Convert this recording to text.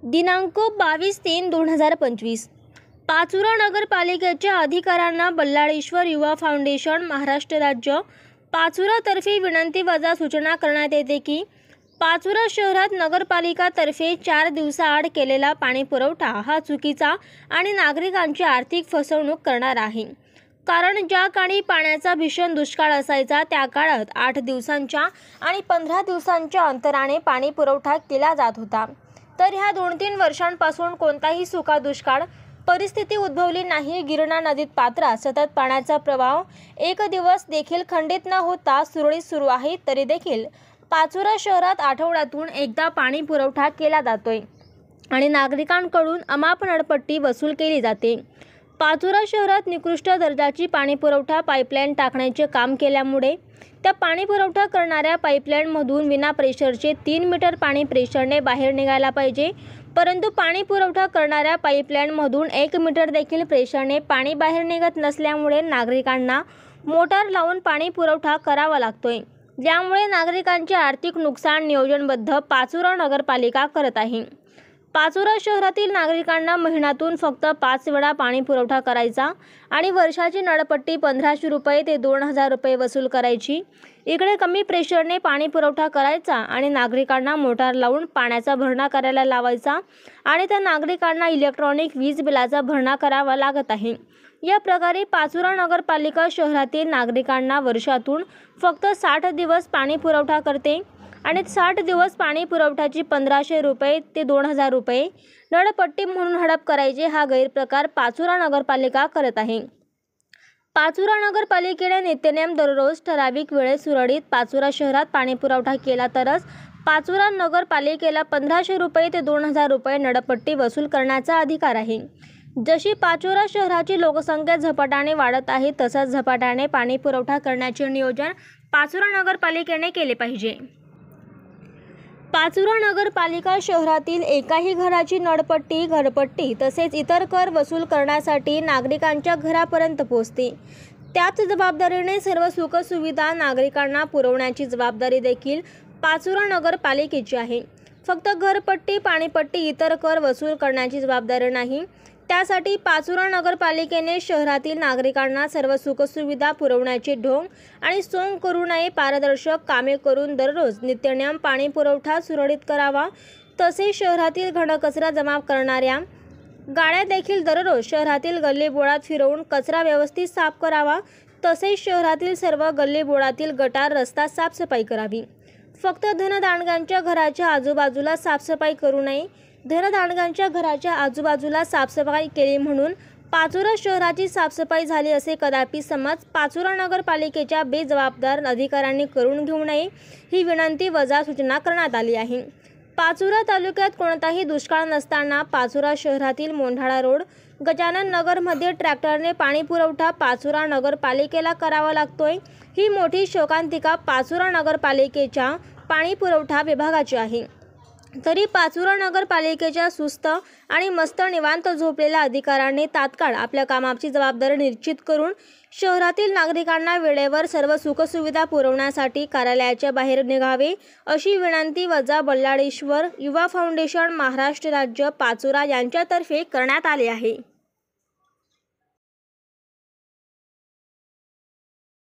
दिनांक 22/3/2025 पाचोरा नगरपालिकेच्या अधिकाऱ्यांना बल्लाळेश्वर युवा फाउंडेशन महाराष्ट्र राज्य पाचोरातर्फे विनंती वजा सूचना करण्यात येते की पाचोरा शहरात नगरपालिकातर्फे 4 दिवसाआड केलेला पाणी पुरवठा हा चुकीचा आणि नागरिकांची आर्थिक फसवणूक करणार आहे। कारण ज्या काळी पाण्याचा भीषण दुष्काळ असायचा त्या काळात 8 दिवसांच्या आणि 15 दिवसांच्या अंतराने पाणी पुरवठा केला जात होता, तर ह्या 2-3 वर्षांपासून कोणताही सुका दुष्काळ परिस्थिती उद्भवली नाही। गिरणा नदीत पात्रात सतत पाण्याचा प्रवाह एक दिवस देखील खंडित न होता सुरळीत सुरू आहे, तरी देखील पाचोरा शहरात आठवड्यातून एकदा पाणी पुरवठा केला जातोय आणि नागरिकांकडून अमाप नळपट्टी वसूल केली जाते। पाचोरा शहरात निकृष्ट दर्जाची पाणी पुरवठा पाईपलाईन टाकण्याचे काम केल्यामुळे त्या पाणी पुरवठा करणाऱ्या पाईपलाईनमधून विना प्रेशरचे 3 मीटर पाणी प्रेशरने बाहेर निघायला पाहिजे, परंतु पाणी पुरवठा करणाऱ्या पाईपलाईनमधून 1 मीटर देखील प्रेशरने पाणी बाहेर निघत नसल्यामुळे नागरिकांना मोटार लावून पाणी पुरवठा करावा लागतोय। यामुळे नागरिकांचे आर्थिक नुकसान नियोजनबद्ध पाचोरा नगरपालिका करत आहे। पाचोरा शहरातील नागरिकांना महिन्यातून फक्त 5 वेळा पाणी पुरवठा करायचा आणि वर्षाची नळपट्टी 1500 रुपये ते 2000 रुपये वसूल करायची। इकडे कमी प्रेशरने पाणी पुरवठा करायचा आणि नागरिकांना मोटार लावून पाण्याचा भरणा करायला लावायचा आणि त्या नागरिकांना इलेक्ट्रॉनिक वीज बिलाचा भरणा करावा लागत आहे। या प्रकारे पाचोरा नगरपालिका शहरातील नागरिकांना वर्षातून फक्त 60 दिवस पाणी पुरवठा करते आणि 60 दिवस पाणी पुरवठ्याची 1500 रुपये ते 2000 रुपये नळपट्टी म्हणून हडप करायचे हा गैरप्रकार पाचोरा नगरपालिका करत आहे। पाचोरा नगरपालिकेने नित्यनेम दररोज ठराविक वेळेत सुरळीत पाचोरा शहरात पाणी पुरवठा केला तरच पाचोरा नगरपालिकेला 1500 रुपये ते 2000 रुपये नळपट्टी वसूल करण्याचा अधिकार आहे। जशी पाचोरा शहराची लोकसंख्या झपाट्याने वाढत आहे तसंच झपाट्याने पाणी पुरवठा करण्याचे नियोजन पाचोरा नगरपालिकेने केले पाहिजे। पाचोरा नगरपालिका शहरातील एकाही घराची नळपट्टी, घरपट्टी तसेच इतर कर वसूल करण्यासाठी नागरिकांच्या घरापर्यंत पोहोचते। त्याच जबाबदारीने सर्व सुखसुविधा नागरिकांना पुरवण्याची जबाबदारी देखील पाचोरा नगरपालिकेची आहे। फक्त घरपट्टी, पाणीपट्टी, इतर कर वसूल करण्याची जबाबदारी नाही, त्यासाठी पाचोरा नगरपालिकेने शहरातील नागरिकांना सर्व सुखसुविधा पुरवण्याचे ढोंग आणि सोंग करू नये। पारदर्शक कामे करून दररोज नित्यनेम पाणी पुरवठा सुरळीत करावा। तसेच शहरातील घनकचरा जमा करणाऱ्या गाड्या देखील दररोज शहरातील गल्लीबोळात फिरवून कचरा व्यवस्थित साफ करावा। तसेच शहरातील सर्व गल्लीबोळातील गटार, रस्ता साफसफाई करावी। फक्त धनदांडग्यांच्या घराच्या आजूबाजूला साफसफाई करू नये। धनदांडग्यांच्या घराच्या आजूबाजूला साफसफाई केली म्हणून पाचोरा शहराची साफसफाई झाली असे कदापि समज पाचोरा नगरपालिकेच्या बेजबाबदार अधिकाऱ्यांनी करून घेऊ नये, ही विनंती वजा सूचना करण्यात आली आहे। पाचोरा तालुक्यात कोणताही दुष्काळ नसताना पाचोरा शहरातील मोंढाळा रोड, गजानन नगरमध्ये ट्रॅक्टरने पाणी पुरवठा पाचोरा नगरपालिकेला करावा लागतोय। ही मोठी शोकांतिका पाचोरा नगरपालिकेच्या पाणी पुरवठा विभागाची आहे। तरी पाचोरा नगरपालिकेच्या सुस्त आणि मस्त निवांत झोपलेल्या अधिकाऱ्यांनी तात्काळ आपल्या कामाची जबाबदारी निश्चित करून शहरातील नागरिकांना वेळेवर सर्व सुखसुविधा पुरवण्यासाठी कार्यालयाच्या बाहेर निघावे, अशी विनंती वजा बल्लाळेश्वर युवा फाउंडेशन महाराष्ट्र राज्य पाचोरा यांच्यातर्फे करण्यात आली आहे।